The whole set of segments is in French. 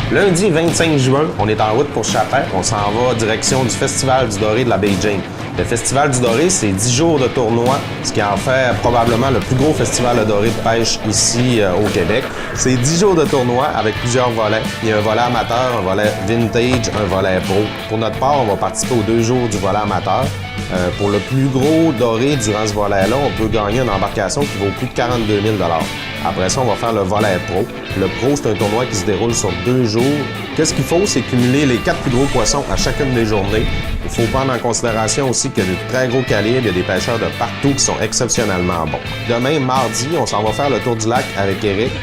Lundi 25 juin, on est en route pour Chapin. On s'en va direction du Festival du Doré de la baie James. Le Festival du Doré, c'est 10 jours de tournoi, ce qui en fait probablement le plus gros festival de doré de pêche ici au Québec. C'est 10 jours de tournoi avec plusieurs volets. Il y a un volet amateur, un volet vintage, un volet pro. Pour notre part, on va participer aux 2 jours du volet amateur. Pour le plus gros doré durant ce volet-là, on peut gagner une embarcation qui vaut plus de 42 000 $. Après ça, on va faire le volet pro. Le pro, c'est un tournoi qui se déroule sur 2 jours. Qu'est-ce qu'il faut, c'est cumuler les 4 plus gros poissons à chacune des journées. Il faut prendre en considération aussi qu'il y a de très gros calibres, il y a des pêcheurs de partout qui sont exceptionnellement bons. Demain, mardi, on s'en va faire le tour du lac avec Eric.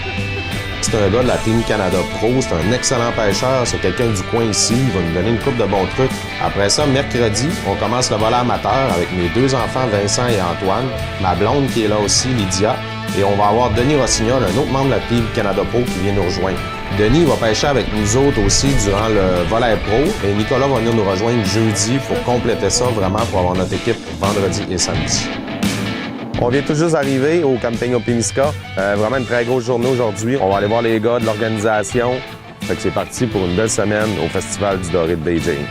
C'est un gars de la Team Canada Pro, c'est un excellent pêcheur, c'est quelqu'un du coin ici, il va nous donner une couple de bons trucs. Après ça, mercredi, on commence le volet amateur avec mes 2 enfants, Vincent et Antoine, ma blonde qui est là aussi, Lydia, et on va avoir Denis Rossignol, un autre membre de la Team Canada Pro qui vient nous rejoindre. Denis va pêcher avec nous autres aussi durant le volet pro, et Nicolas va venir nous rejoindre jeudi pour compléter ça vraiment pour avoir notre équipe vendredi et samedi. On vient tout juste d'arriver au camping Opimiska. Vraiment une très grosse journée aujourd'hui. On va aller voir les gars de l'organisation. Fait que c'est parti pour une belle semaine au Festival du Doré de baie James.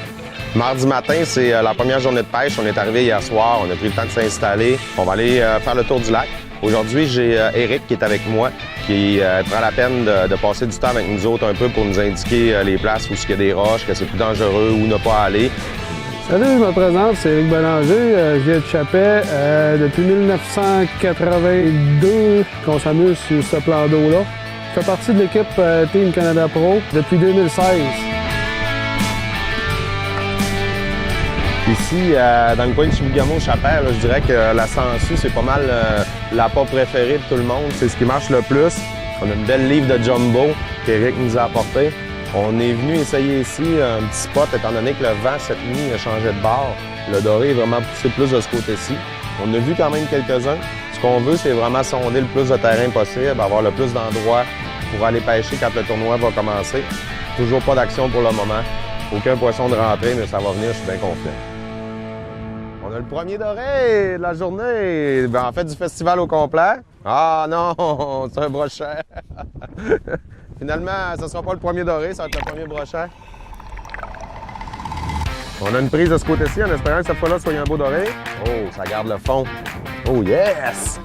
Mardi matin, c'est la première journée de pêche. On est arrivé hier soir. On a pris le temps de s'installer. On va aller faire le tour du lac. Aujourd'hui, j'ai Eric qui est avec moi, qui prend la peine de passer du temps avec nous autres un peu pour nous indiquer les places où il y a des roches, que c'est plus dangereux, où ne pas aller. Salut, je me présente, c'est Éric Bélanger, je viens de Chapet. Depuis 1982 qu'on s'amuse sur ce plan d'eau-là. Je fais partie de l'équipe Team Canada Pro depuis 2016. Ici, dans le coin de Chibougamau-Chapet, je dirais que la sangsue, c'est pas mal l'appât préféré de tout le monde. C'est ce qui marche le plus. On a une belle livre de jumbo qu'Éric nous a apporté. On est venu essayer ici un petit spot, étant donné que le vent cette nuit a changé de bord. Le doré est vraiment poussé plus de ce côté-ci. On a vu quand même quelques-uns. Ce qu'on veut, c'est vraiment sonder le plus de terrain possible, avoir le plus d'endroits pour aller pêcher quand le tournoi va commencer. Toujours pas d'action pour le moment. Aucun poisson de rentrée, mais ça va venir, je suis bien confiant. On a le premier doré de la journée, en fait du festival au complet. Ah non, c'est un brochet. Finalement, ce ne sera pas le premier doré, ça va être le premier brochet. On a une prise de ce côté-ci en espérant que cette fois-là soit un beau doré. Oh, ça garde le fond. Oh yes!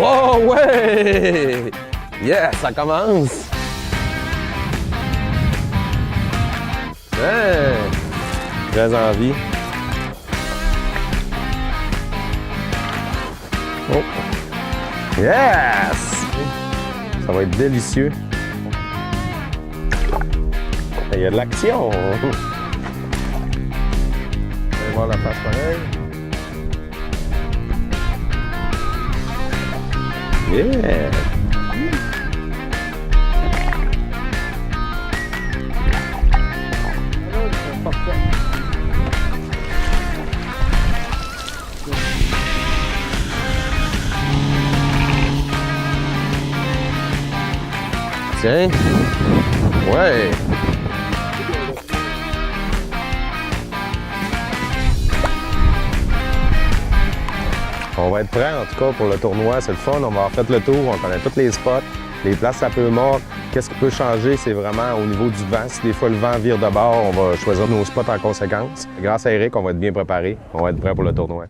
Oh ouais! Yes, ça commence! Hey! Très envie. Oh! Yes! Ça va être délicieux. Il y a de l'action. Allez voir la face pareil. Yeah! Tiens. Ouais. On va être prêts en tout cas pour le tournoi, c'est le fun, on va avoir fait le tour, on connaît tous les spots, les places à peu mort. Qu'est-ce qui peut changer, c'est vraiment au niveau du vent. Si des fois le vent vire de bord, on va choisir nos spots en conséquence. Grâce à Eric, on va être bien préparé, on va être prêt pour le tournoi.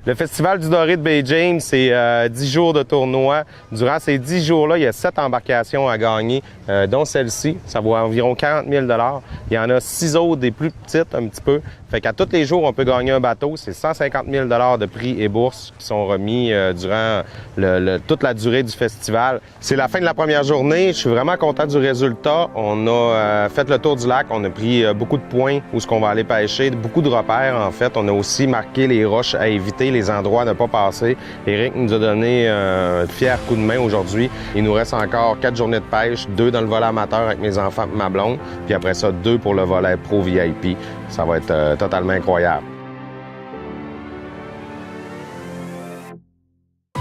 Le Festival du Doré de baie James, c'est 10 jours de tournoi. Durant ces 10 jours-là, il y a 7 embarcations à gagner, dont celle-ci. Ça vaut environ 40 000 $. Il y en a 6 autres, des plus petites un petit peu. Fait qu'à tous les jours, on peut gagner un bateau. C'est 150 000 $ de prix et bourses qui sont remis durant toute la durée du festival. C'est la fin de la première journée. Je suis vraiment content du résultat. On a fait le tour du lac. On a pris beaucoup de points où ce qu'on va aller pêcher. Beaucoup de repères, en fait. On a aussi marqué les roches à éviter, les endroits à ne pas passer. Eric nous a donné un fier coup de main aujourd'hui. Il nous reste encore 4 journées de pêche, 2 dans le volet amateur avec mes enfants et ma blonde, puis après ça, 2 pour le volet pro VIP. Ça va être totalement incroyable.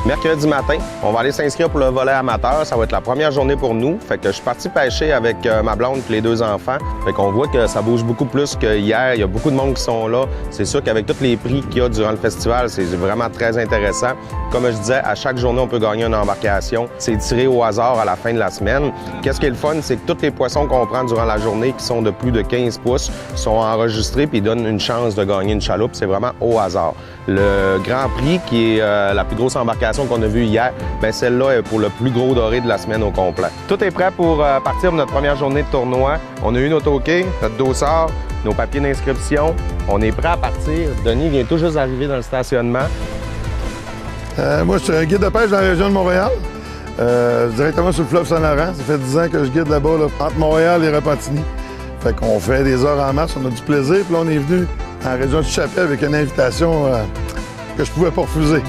mercredi matin. On va aller s'inscrire pour le volet amateur. Ça va être la première journée pour nous. Fait que je suis parti pêcher avec ma blonde et les 2 enfants. Fait qu'on voit que ça bouge beaucoup plus qu'hier. Il y a beaucoup de monde qui sont là. C'est sûr qu'avec tous les prix qu'il y a durant le festival, c'est vraiment très intéressant. Comme je disais, à chaque journée, on peut gagner une embarcation. C'est tiré au hasard à la fin de la semaine. Qu'est-ce qui est le fun, c'est que tous les poissons qu'on prend durant la journée qui sont de plus de 15 pouces sont enregistrés puis donnent une chance de gagner une chaloupe. C'est vraiment au hasard. Le Grand Prix, qui est la plus grosse embarcation qu'on a vue hier, bien celle-là est pour le plus gros doré de la semaine au complet. Tout est prêt pour partir pour notre première journée de tournoi. On a eu notre hockey, notre dossard, nos papiers d'inscription. On est prêt à partir. Denis vient tout juste d'arriver dans le stationnement. Moi, je suis un guide de pêche dans la région de Montréal, directement sur le fleuve Saint-Laurent. Ça fait 10 ans que je guide là-bas, entre Montréal et Repentigny. Fait qu'on fait des heures en masse, on a du plaisir. Puis là, on est venu en région du Chappé avec une invitation que je pouvais pas refuser.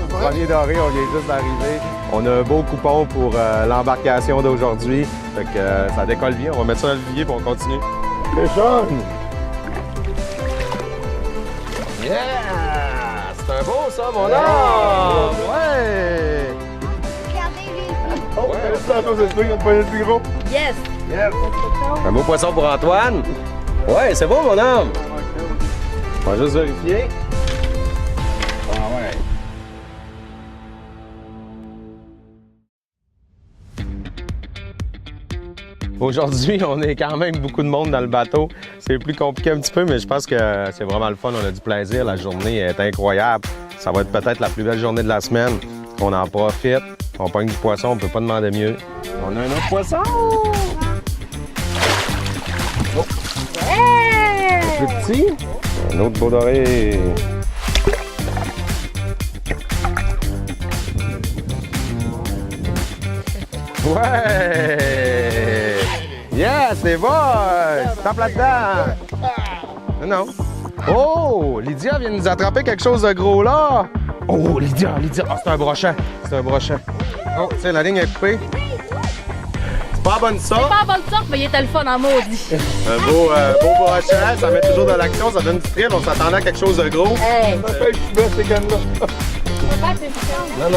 Premier doré, on vient juste d'arriver. On a un beau coupon pour l'embarcation d'aujourd'hui. Fait que ça décolle bien. On va mettre ça dans le vivier et on continue. Sean! Yeah! C'est un beau ça, mon homme! Ouais! Regardez-les. Oh, félicitations, c'est sûr qu'il y a une poignée de plus gros. Yes. Yes! Un beau poisson pour Antoine. Ouais, c'est beau, mon homme. On va juste vérifier. Ah ouais. Aujourd'hui, on est quand même beaucoup de monde dans le bateau. C'est plus compliqué un petit peu, mais je pense que c'est vraiment le fun. On a du plaisir. La journée est incroyable. Ça va être peut-être la plus belle journée de la semaine. On en profite. On pogne du poisson, on peut pas demander mieux. On a un autre poisson! Oh. Hey! Plus petit. Un autre beau doré. Ouais! Yes, les boys! Tape là-dedans! Non. Oh! Lydia vient de nous attraper quelque chose de gros là! Oh, Lydia! Ah, c'est un brochet! C'est un brochet. Oh, tiens, la ligne est coupée. C'est pas bonne sorte. C'est pas en bonne sorte, mais il était le fun en maudit. Un beau brochet, ça met toujours de l'action, ça donne du thrill. On s'attendait à quelque chose de gros. Hey! Ça fait que tu mets ces cannes-là. Non.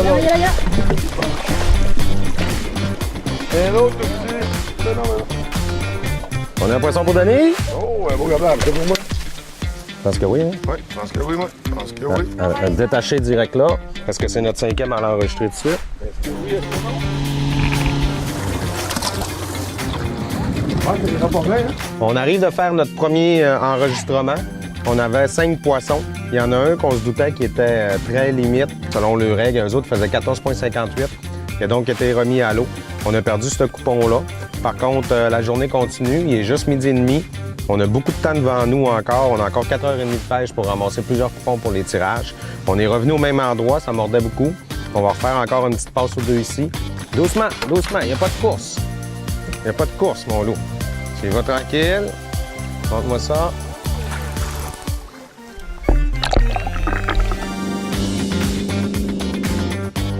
Un autre aussi. Non. On a un poisson pour Denis? Oh, un beau gabelard, c'est pour moi. Je pense que oui, hein? Oui, je pense que oui, moi. Je pense que oui. Un détaché direct là, parce que c'est notre 5e à l'enregistrer dessus. On arrive de faire notre premier enregistrement. On avait 5 poissons. Il y en a un qu'on se doutait qui était très limite, selon les règles. Eux autres faisaient 14,58. Il a donc été remis à l'eau. On a perdu ce coupon-là. Par contre, la journée continue. Il est juste 12h30. On a beaucoup de temps devant nous encore. On a encore 4h30 de pêche pour ramasser plusieurs coupons pour les tirages. On est revenu au même endroit. Ça mordait beaucoup. On va refaire encore une petite passe ou deux ici. Doucement. Il n'y a pas de course. Il n'y a pas de course, mon loup. Tu vas tranquille. Montre-moi ça.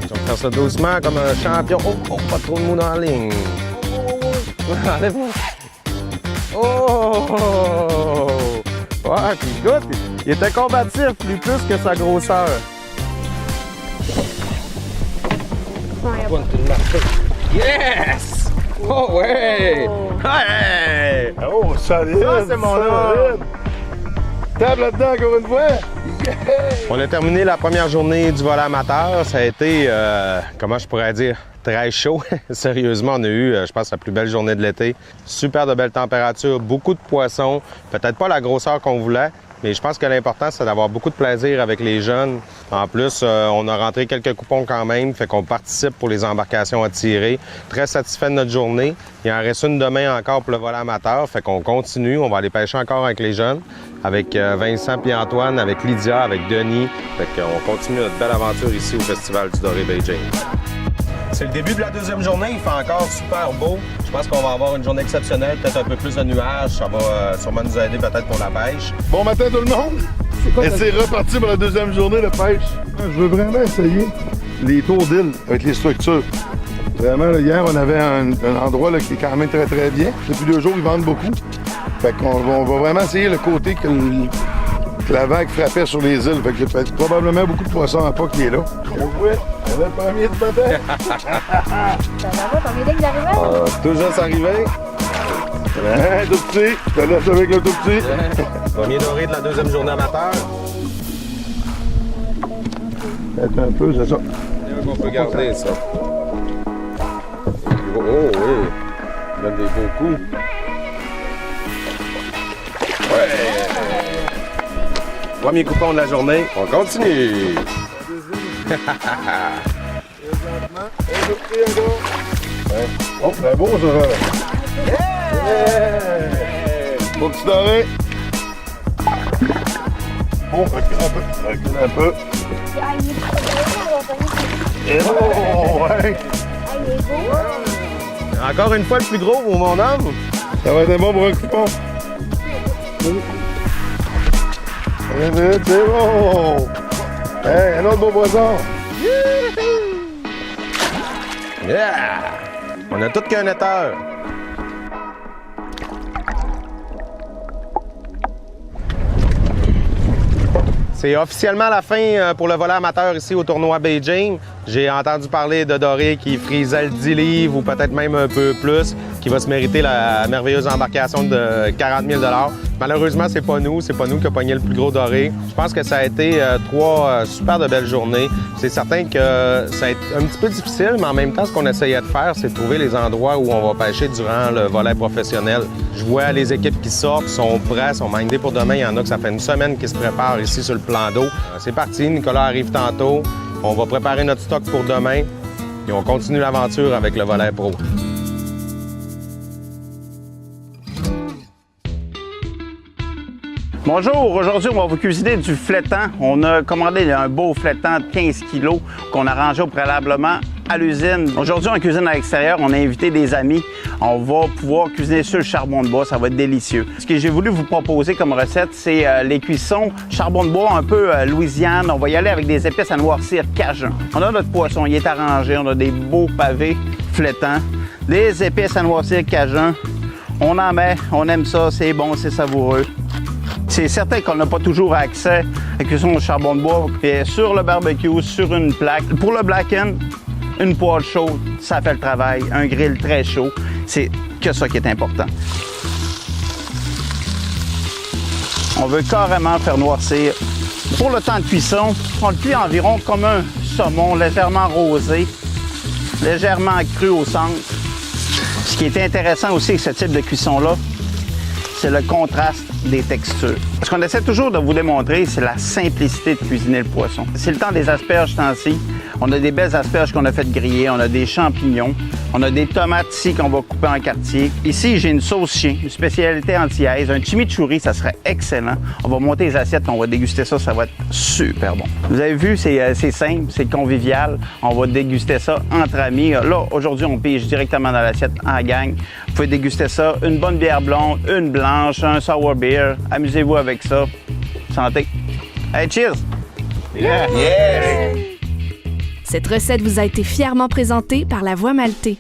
On va faire ça doucement comme un champion. Oh, pas trop de mou dans la ligne. Enlève-moi. Oh! Ouais, puis écoute, il était combatif, plus que sa grosseur. Yes! Oh ouais! Hey! Oh, solide! Ça, c'est mon homme! Table là-dedans encore une fois! Yeah! On a terminé la première journée du vol amateur. Ça a été, comment je pourrais dire, très chaud. Sérieusement, on a eu, je pense, la plus belle journée de l'été. Super de belles températures, beaucoup de poissons. Peut-être pas la grosseur qu'on voulait, mais je pense que l'important, c'est d'avoir beaucoup de plaisir avec les jeunes. En plus, on a rentré quelques coupons quand même, fait qu'on participe pour les embarcations à tirer. Très satisfait de notre journée. Il en reste une demain encore pour le vol amateur, fait qu'on continue. On va aller pêcher encore avec les jeunes, avec Vincent puis Antoine, avec Lydia, avec Denis. Fait qu'on continue notre belle aventure ici au Festival du Doré Bay James. C'est le début de la deuxième journée, il fait encore super beau. Je pense qu'on va avoir une journée exceptionnelle, peut-être un peu plus de nuages. Ça va sûrement nous aider peut-être pour la pêche. Bon matin tout le monde! Et c'est reparti pour la deuxième journée de pêche. Je veux vraiment essayer les tours d'île avec les structures. Vraiment, là, hier, on avait un endroit là, qui est quand même très, très bien. Depuis 2 jours, ils vendent beaucoup. Fait qu'on va vraiment essayer le côté que la vague frappait sur les îles. Fait qu'il y a probablement beaucoup de poissons à pas qui est là. Oui, c'est le premier du matin. Ça va, t'en es d'arriver? Tout juste arrivé. Tout petit. Je te laisse avec le tout petit. Premier doré de la deuxième journée amateur. Attends un peu, c'est ça. On peut garder ça. Oh oui, il donne des beaux coups. Ouais! Premier coupon de la journée, on continue. Oh, c'est beau ça. Beau petit doré. Oh, recule un peu. Ah, il est trop beau, Et oh, ouais. Ah, il est beau. Encore une fois le plus gros, mon homme. Ça va être bon pour un coupon. C'est bon. Hey, un autre beau poisson. Yeah! On a tout qu'un netteur. C'est officiellement la fin pour le volet amateur ici au tournoi Beijing. J'ai entendu parler de doré qui frisait le 10 livres ou peut-être même un peu plus, qui va se mériter la merveilleuse embarcation de 40 000 $. Malheureusement, c'est pas nous qui a pogné le plus gros doré. Je pense que ça a été 3 super de belles journées. C'est certain que ça a été un petit peu difficile, mais en même temps, ce qu'on essayait de faire, c'est de trouver les endroits où on va pêcher durant le volet professionnel. Je vois les équipes qui sortent, sont prêts, sont mindés pour demain. Il y en a que ça fait une semaine qu'ils se préparent ici sur le plan d'eau. C'est parti, Nicolas arrive tantôt. On va préparer notre stock pour demain et on continue l'aventure avec le volet pro. Bonjour, aujourd'hui on va vous cuisiner du flétan. On a commandé un beau flétan de 15 kg qu'on a rangé au préalablement à l'usine. Aujourd'hui on cuisine à l'extérieur, on a invité des amis. On va pouvoir cuisiner sur le charbon de bois, ça va être délicieux. Ce que j'ai voulu vous proposer comme recette, c'est les cuissons charbon de bois un peu Louisiane. On va y aller avec des épices à noircir cajun. On a notre poisson, il est arrangé, on a des beaux pavés flétans, des épices à noircir cajun. On en met, on aime ça, c'est bon, c'est savoureux. C'est certain qu'on n'a pas toujours accès à la cuisson au charbon de bois. Et sur le barbecue, sur une plaque. Pour le blacken, une poêle chaude, ça fait le travail. Un grill très chaud, c'est que ça qui est important. On veut carrément faire noircir. Pour le temps de cuisson, on le cuit environ comme un saumon, légèrement rosé, légèrement cru au centre. Ce qui est intéressant aussi avec ce type de cuisson-là, c'est le contraste des textures. Ce qu'on essaie toujours de vous démontrer, c'est la simplicité de cuisiner le poisson. C'est le temps des asperges temps-ci. On a des belles asperges qu'on a fait griller, on a des champignons, on a des tomates ici qu'on va couper en quartier. Ici, j'ai une sauce chien, une spécialité antillaise, un chimichurri, ça serait excellent. On va monter les assiettes, on va déguster ça, ça va être super bon. Vous avez vu, c'est simple, c'est convivial. On va déguster ça entre amis. Là, aujourd'hui, on pige directement dans l'assiette en gang. Vous pouvez déguster ça, une bonne bière blonde, une blanche, un sour beer. Amusez-vous avec ça. Santé. Hey, cheers! Yeah! Yeah! Cette recette vous a été fièrement présentée par La Voie Maltais.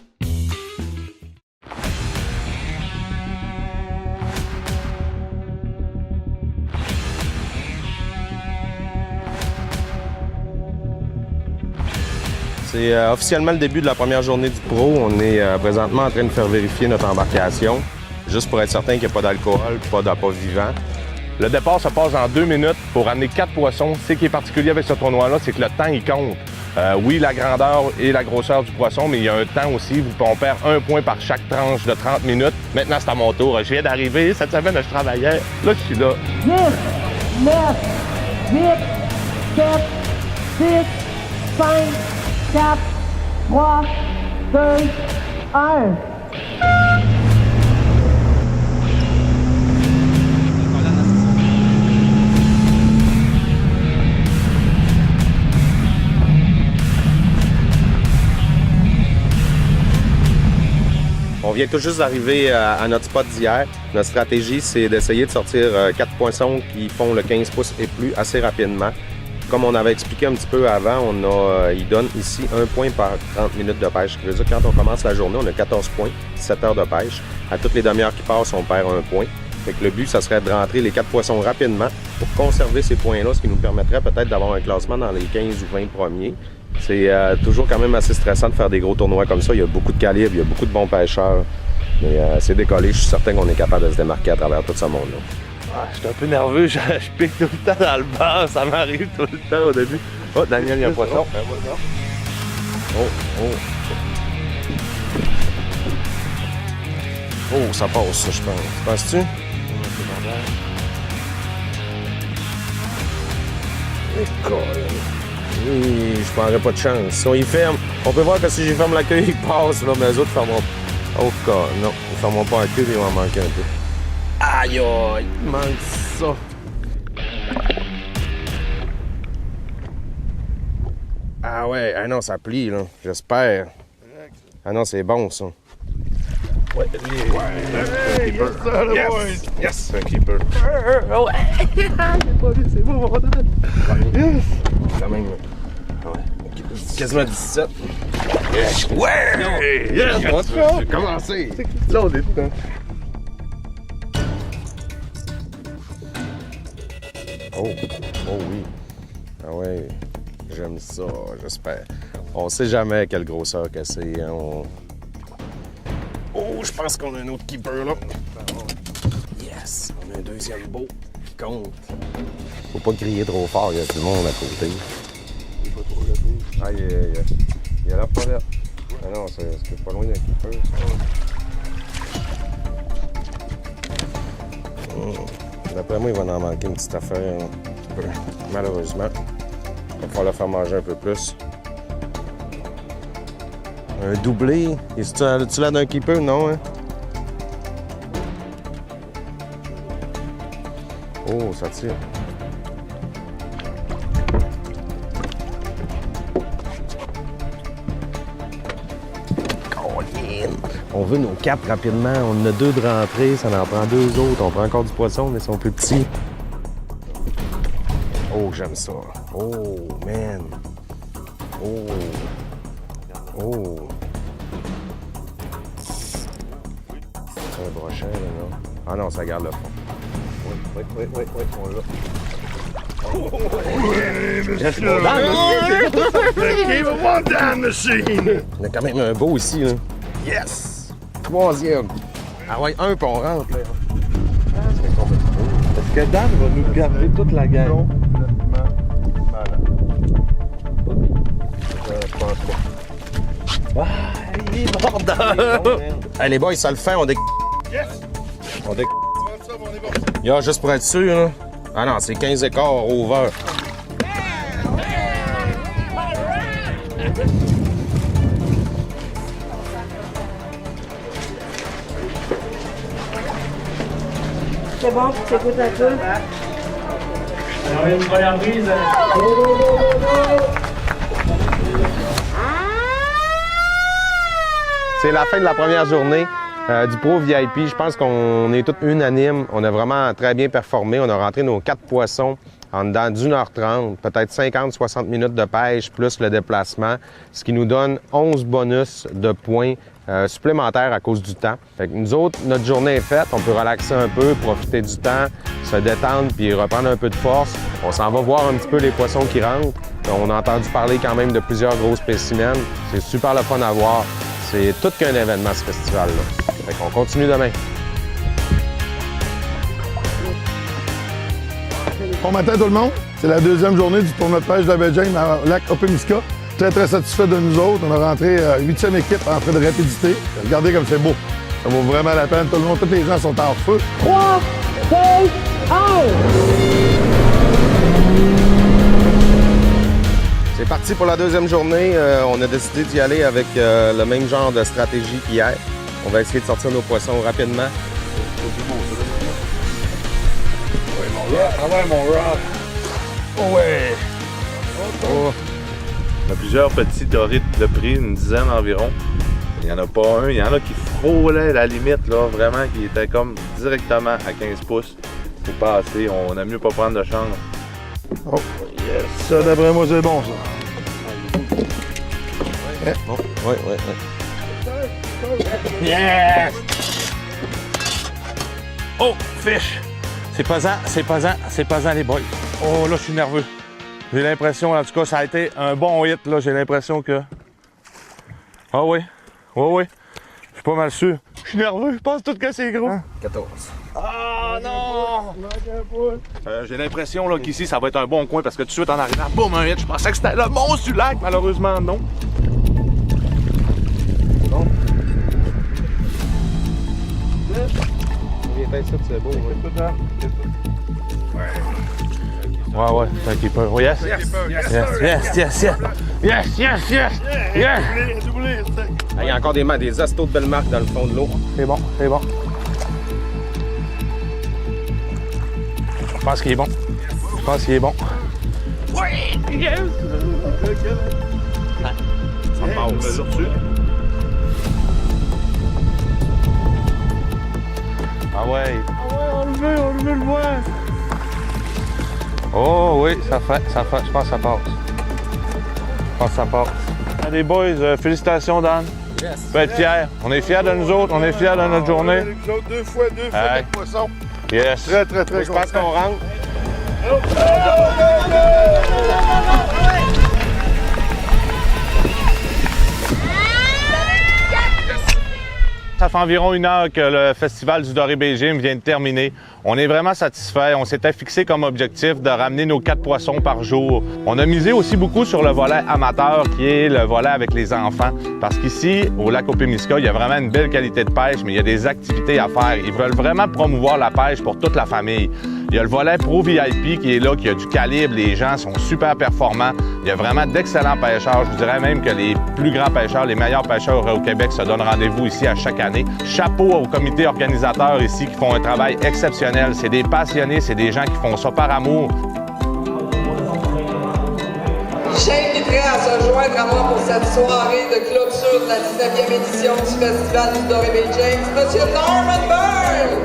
C'est officiellement le début de la première journée du pro. On est présentement en train de faire vérifier notre embarcation, juste pour être certain qu'il n'y a pas d'alcool, pas d'appât vivant. Le départ se passe en 2 minutes pour amener 4 poissons. Ce qui est particulier avec ce tournoi-là, c'est que le temps, il compte. Oui, la grandeur et la grosseur du poisson, mais il y a un temps aussi. On perd 1 point par chaque tranche de 30 minutes. Maintenant, c'est à mon tour. Je viens d'arriver. Cette semaine, je travaillais. Là, je suis là. 10, 9, 8, 7, 6, 5, 4, 3, 2, 1. On vient tout juste d'arriver à notre spot d'hier. Notre stratégie, c'est d'essayer de sortir 4 poissons qui font le 15 pouces et plus assez rapidement. comme on avait expliqué un petit peu avant, il donne ici 1 point par 30 minutes de pêche. Ce qui veut dire que quand on commence la journée, on a 14 points, 7 heures de pêche. À toutes les demi-heures qui passent, on perd 1 point. Fait que le but, ça serait de rentrer les 4 poissons rapidement pour conserver ces points-là, ce qui nous permettrait peut-être d'avoir un classement dans les 15 ou 20 premiers. C'est toujours quand même assez stressant de faire des gros tournois comme ça. Il y a beaucoup de calibres, il y a beaucoup de bons pêcheurs. Mais c'est décollé, je suis certain qu'on est capable de se démarquer à travers tout ce monde-là. Ah, je suis un peu nerveux, je pique tout le temps dans le bar, ça m'arrive tout le temps au début. Oh, Daniel, il y a un poisson. Oh, ça passe, ça, je pense. Penses-tu? Oui, je prendrais pas de chance. Si on y ferme, on peut voir que si j'y ferme la queue, il passe, là, mais les autres fermeront. Oh, non, ils fermeront pas la queue, ils vont en manquer un peu. Aïe, aïe, il manque ça. Ah ouais, ah non, ça plie, là, j'espère. Ah non, c'est bon, ça. Ouais, Hey, yes, sir, le boys! Yes, un keeper. J'ai pas vu, c'est beau, mon dad. Yes! Quand même. Ouais. Quasiment 17. Yes! Ouais! Yes! J'ai commencé! Là, on est dedans. Oh! Oh oui! Ah ouais! J'aime ça, j'espère. On sait jamais quelle grosseur que c'est, hein? Oh, je pense qu'on a un autre keeper, là. Yes! On a un deuxième beau. Compte. Faut pas crier trop fort, il y a tout le monde à côté. Ah, il a l'air pas là. Ah non, c'est pas loin d'un keeper, ça. D'après moi, il va en manquer une petite affaire, là. Malheureusement. Il va falloir faire manger un peu plus. Un doublé. Tu l'as d'un keeper? Non, hein? Oh, ça tire. On veut nos 4 rapidement. On en a 2 de rentrée, ça en prend 2 autres. On prend encore du poisson, mais ils sont plus petits. Oh, j'aime ça. Oh, man. Oh. Oh. C'est un brochet, là, non? Ah non, ça garde le fond. Oui, on l'a. Yes, mon dad! Game of one damn machine! On a quand même un beau ici, là. Yes! 3e. Ah ouais, 1 puis on rentre, là. Est-ce que Dan va nous garder toute la gang? Complètement malade. Je pense pas. Ah, il est bordel! Hey, les boys, ça le fait, on Yes! On dé... Ça, on est bon. Yo, juste pour être sûr, là. Ah non, c'est 15 écarts over. C'est bon, tu t'écoutes un peu. C'est la fin de la première journée du Pro VIP. Je pense qu'on est tous unanimes. On a vraiment très bien performé. On a rentré nos 4 poissons en dedans d'1h30, peut-être 50-60 minutes de pêche plus le déplacement, ce qui nous donne 11 bonus de points supplémentaires à cause du temps. Fait que nous autres, notre journée est faite. On peut relaxer un peu, profiter du temps, se détendre puis reprendre un peu de force. On s'en va voir un petit peu les poissons qui rentrent. On a entendu parler quand même de plusieurs gros spécimens. C'est super le fun à voir. C'est tout qu'un événement, ce festival-là. Fait qu'on continue demain. Bon matin tout le monde. C'est la 2e journée du tournoi de pêche de la baie James à lac Opemiska. Très, très satisfait de nous autres. On a rentré 8e équipe en trait de rapidité. Regardez comme c'est beau. Ça vaut vraiment la peine. Tout le monde, tous les gens sont en feu. 3, 2, 1! C'est parti pour la 2e journée. On a décidé d'y aller avec le même genre de stratégie qu'hier. On va essayer de sortir nos poissons rapidement. Ah ouais, mon rock! Ouais! Oh. On a plusieurs petits dorés de prix, une dizaine environ. Il n'y en a pas un, il y en a qui frôlaient la limite, là, vraiment, qui était comme directement à 15 pouces pour passer. On a mieux pas prendre de chance. Oh, yes! Ça, d'après moi, c'est bon, ça. Bon, oui. Yes! Oh, fish! C'est pesant les boys. Oh, là, je suis nerveux. J'ai l'impression, en tout cas, ça a été un bon hit, là. J'ai l'impression que... Ah oui. Je suis pas mal sûr. Je suis nerveux, je pense tout que c'est gros. 14. Ah non! J'ai l'impression là, qu'ici, ça va être un bon coin parce que tout de suite en arrivant, boum, un hit. Je pensais que c'était le monstre du lac, malheureusement, non. C'est beau, Ouais, c'est un keeper. Oh, yes. Yes. Il y a encore des astos de belle marque dans le fond de l'eau. C'est bon. Je pense qu'il est bon. Oui! Yes! Ça passe. Ah ouais, on le veut le voir. Oh oui, ça fait. Je pense que ça passe. Les boys, félicitations, Dan. Yes. On peut être fiers. On est fiers de nous autres, on est fiers de notre journée. Nous autres, deux fois Hey. de poisson. Yes. Très Je pense qu'on rentre. Ça fait environ 1 heure que le Festival du Doré Belgium vient de terminer. On est vraiment satisfait. On s'était fixé comme objectif de ramener nos 4 poissons par jour. On a misé aussi beaucoup sur le volet amateur, qui est le volet avec les enfants. Parce qu'ici, au lac Opémisca, il y a vraiment une belle qualité de pêche, mais il y a des activités à faire. Ils veulent vraiment promouvoir la pêche pour toute la famille. Il y a le volet Pro VIP qui est là, qui a du calibre. Les gens sont super performants. Il y a vraiment d'excellents pêcheurs. Je vous dirais même que les plus grands pêcheurs, les meilleurs pêcheurs au Québec se donnent rendez-vous ici à chaque année. Chapeau au comité organisateur ici qui font un travail exceptionnel. C'est des passionnés, c'est des gens qui font ça par amour. J'inviterai à se joindre à moi pour cette soirée de clôture de la 19e édition du Festival du Doré Belgium, Monsieur Norman Byrne!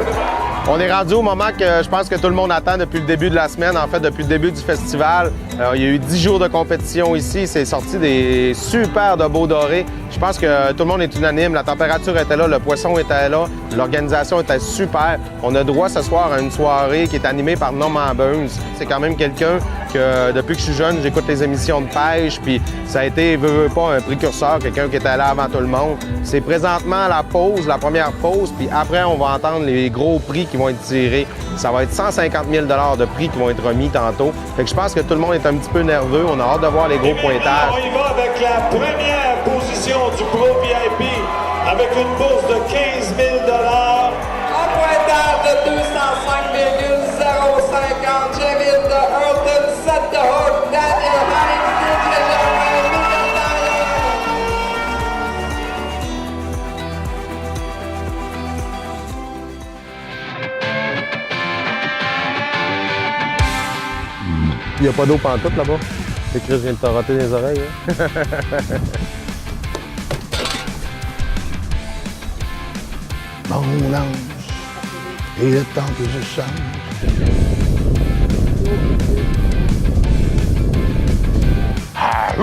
On est rendu au moment que je pense que tout le monde attend depuis le début de la semaine, en fait, depuis le début du festival. Il y a eu 10 jours de compétition ici. C'est sorti des super de beaux dorés. Je pense que tout le monde est unanime. La température était là, le poisson était là, l'organisation était super. On a droit ce soir à une soirée qui est animée par Norman Burns. C'est quand même quelqu'un que, depuis que je suis jeune, j'écoute les émissions de pêche, puis ça a été, veut pas, un précurseur, quelqu'un qui était là avant tout le monde. C'est présentement la pause, la première pause, puis après, on va entendre les gros prix qui vont être tirés. Ça va être 150 000 $ de prix qui vont être remis tantôt. Fait que je pense que tout le monde est un petit peu nerveux. On a hâte de voir les gros pointages. On y va avec la première position du Pro VIP avec une bourse de 15 000 $. Un pointage de 205,050. Javid de Hurton, Set de Hook, Daniel Hines, DJ Germain, Lucas Daniel. Il n'y a pas d'eau pantoute là-bas. C'est Chris vient de te roter les oreilles. Hein? Mon ange, il est temps que je change. Ah,